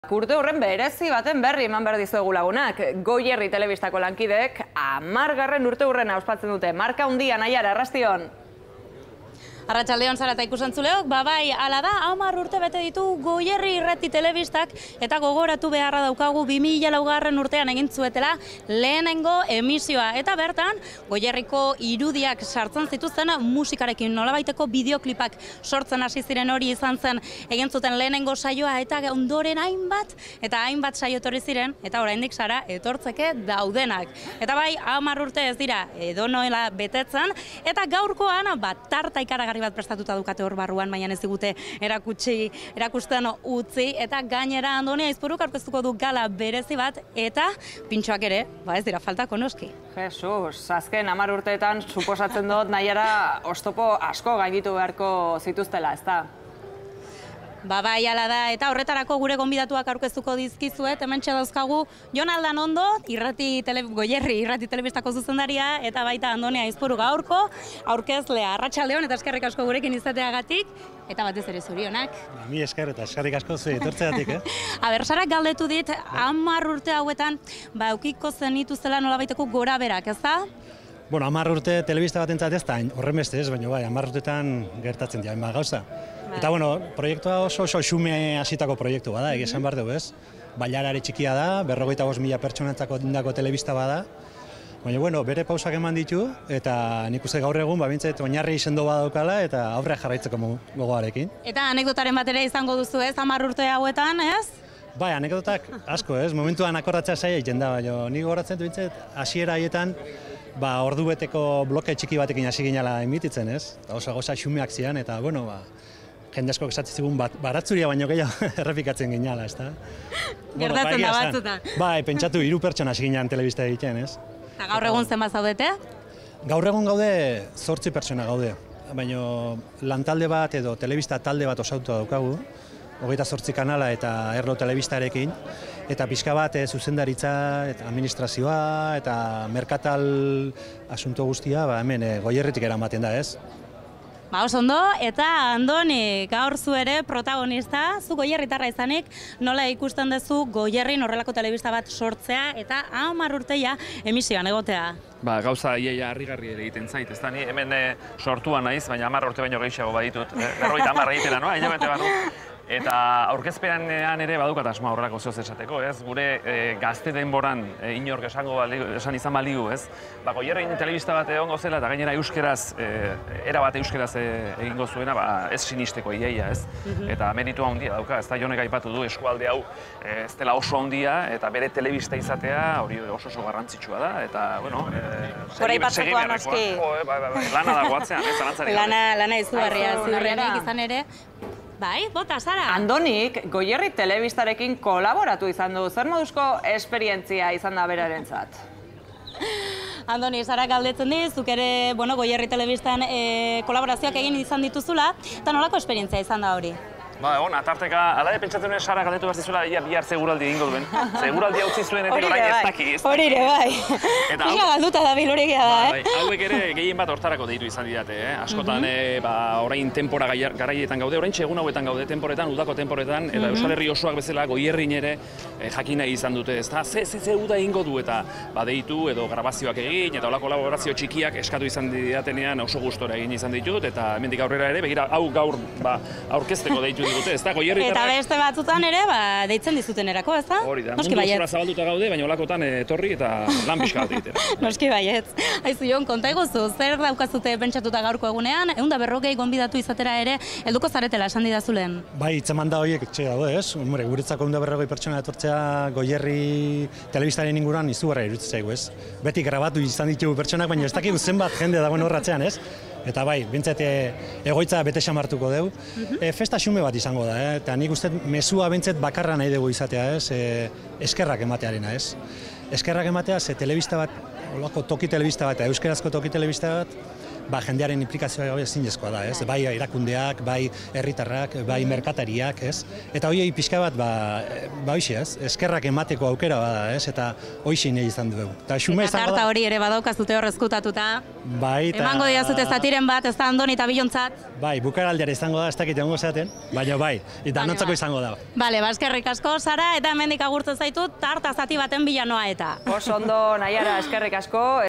Urte horren berezi baten berri eman behar dizuegu lagunak. Goierri telebistako lankideek 10. urte hurrena ospatzen dute. Marka handia, Naiara, arrastion. Arratsaldeon zara eta ikusentzuleok, bai, hala da, 10 urte bete ditu Goierri irrati telebistak eta gogoratu beharra daukagu 2004 urtean egin zuetela lehenengo emisioa. Eta bertan, Goierriko irudiak sartzen zituzten musikarekin nolabaiteko bideoklipak sortzen hasi ziren hori izan zen egin zuten lehenengo saioa eta ondoren hainbat saio etorri ziren eta oraindik sara etortzeke daudenak. Eta bai, 10 urte ez dira edonola betetzen eta gaurkoan tarta ikaragarri bat prestatuta dukate hor barruan, baina ez digute erakusten utzi eta gainera Andoni Aizpuruk aurkeztuko du gala berezi bat eta pintxoak ere, ez dira faltako noski. Jesus, azken 10 urteetan suposatzen dut Naiara oztopo asko gainditu beharko zituztela, ezta? Bai, hala da, eta horretarako gure gonbidatuak aurkeztuko dizkizuet, hementxe dauzkagu Jon Aldanondo, Goierri irrati telebistako zuzendaria, eta baita Andoni Aizpuru gaurko, aurkezlea. Arratsaldeon eta eskerrik asko gurekin izateagatik, eta batez ere zorionak. Mi esker eta eskerrik asko zu etortzeagatik, Sarak galdetu dit, 10 urte hauetan, eukiko zenituzela nolabaiteko gora berak, ez da? Bueno, 10 urte telebista batentzat ez da, horren beste ez, baina 10 urtetan gertatzen dira, gauza. Eta bueno, proiektua oso xume hasitako proiektu bada, esan behar dugu ez. Bailarari txikia da, 45.000 pertsonentzako dindako telebista bada. Baina bueno, bere pausak eman ditu, eta nik uste gaur egun, bintzat oinarri sendo badaukala eta aurre jarraitzeko gogoarekin. Eta anekdotaren bat ere izango duzu ez, 10 urte hauetan, ez? Bai, anekdotak asko ez, momentuan akordatzea zaila egiten da, baina nik gogoratzen du bintzat, hasiera haietan, ordubeteko bloke txiki batekin hasi ginela emititzen ez, eta oso goza xumeak zian, eta bueno, jende asko esatzen zigun baratzuria baino gehiago errepikatzen ginala, ez da? Gertatzen da batzutan. Bai, pentsatu 3 pertsona hasi ginean telebista egiten, ez? Eta gaur egun zenbat zaudete? Gaur egun gaude 8 pertsona gaude, baina lantalde bat edo telebista talde bat osatuta daukagu, 28 kanala eta Erlo telebistarekin, eta pixka bat zuzendaritza, eta administrazioa, eta merkatal asunto guztia, hemen Goierritik eramaten da, ez? Oso ondo, eta Andoni, gaur zu ere protagonista, zu goierritarra izanik, nola ikusten duzu Goierrin horrelako telebista bat sortzea eta 10 urteia emisioan egotea? Gauza iaia harrigarri ere egiten zait, ez da, ni hemen sortua naiz, baina 10 urte baino gehiago baditut, 50 egitera, no? Hilabete barru. Eta aurkezpenean ere badukat asmoa horrelako zehoz esateko, ez? Gure gazte denboran inork esan izan baligu, ez? Goierrin telebista bat egongo zela eta gainera euskeraz, erabat euskeraz egingo zuena, ez sinisteko iaia, ez? Eta meritua handia dauka, ez da, Jonek aipatu du eskualde hau ez dela oso handia eta bere telebista izatea hori oso garrantzitsua da, eta, bueno, Horaipatzeko noski. Lana dago atzean, ez, zalantzari gabe. Lana izugarria, ziurrenik izan ere. Bai, bota, Sara. Andonik, Goierri telebistarekin kolaboratu izan du. Zer moduzko esperientzia izan da berarentzat? Andoni, Sara galdetzen di, zuk ere Goierri telebistan kolaborazioak egin izan dituzula, eta nolako esperientzia izan da hori? Tarteka, ala pentsatzen duen Sara galdetu behar zizuela, bihar seguraldi egingo duen. Seguraldi utzi zuen eta orain ez daki. Hori ere, bai. Pila galduta da biloregia da, Hauek ere gehien bat hortarako deitu izan didate, Askotan, orain tempora garaietan gaude, orain egun hauetan gaude temporetan, udako temporetan, eta Euskal Herri osoak bezala Goierrin ere jakin nahi izan dute, ezta? Ze uda egingo du eta deitu edo grabazioak egin, eta hola kolaborazio txikiak eskatu izan didatenean oso gustora egin izan ditut, eta hemendik aurrera ere, begira, hau gaur aurkezteko deitu dute, ez da, Goierritarrak... Eta beste batzutan ere, deitzen dizuten-erako, ez da? Hori da, mundu osora zabalduta gaude, baina olakotan etorri eta lan pixka bat egitera. Noski baietz. Aizu, Jon, konta eguzu, zer daukazute pentsatuta gaurko egunean, 140 gonbidatu izatera ere, helduko zaretela esan didazulen? Bai, hitzeman da horiek etxe daude, ez? Guretzako 140 pertsona etortzea Goierri telebistaren inguruan izugarra iruditzen zaigu, ez? Beti grabatu izan ditugu pertsonak, baina ez dakigu zenbat jende dagoen horratzean, ez? Eta bai, bintzat egoitza bete xamartuko dugu. Festa xume bat izango da, eta nik uste mezua bintzat bakarra nahi dugu izatea, ez? Eskerrak ematearena, ez? Eskerrak ematea, ze telebista bat, olako toki telebista bat, eta euskerazko toki telebista bat, jendearen implikazioa ezinezkoa da, ez? Bai erakundeak, bai herritarrak, bai merkatariak, ez? Eta horiei pixka bat, hoxe, ez? Eskerrak emateko aukera bada, ez? Eta hoxe nahi izan dugu. Eta tarta hori ere badaukazute hor ezkutatuta. Bai, eta... Emango diazute zatiren bat, ez da Andoni eta Bilontzat. Bai, bukaraldiara izango da, ez dakit egongo zeaten, baina bai, eta nontzako izango da. Bale, eskerrik asko, Sara, eta hemendik agurtzen zaitut, tarta zati baten bila noa eta. Oso ondo, Naiara, eskerrik asko.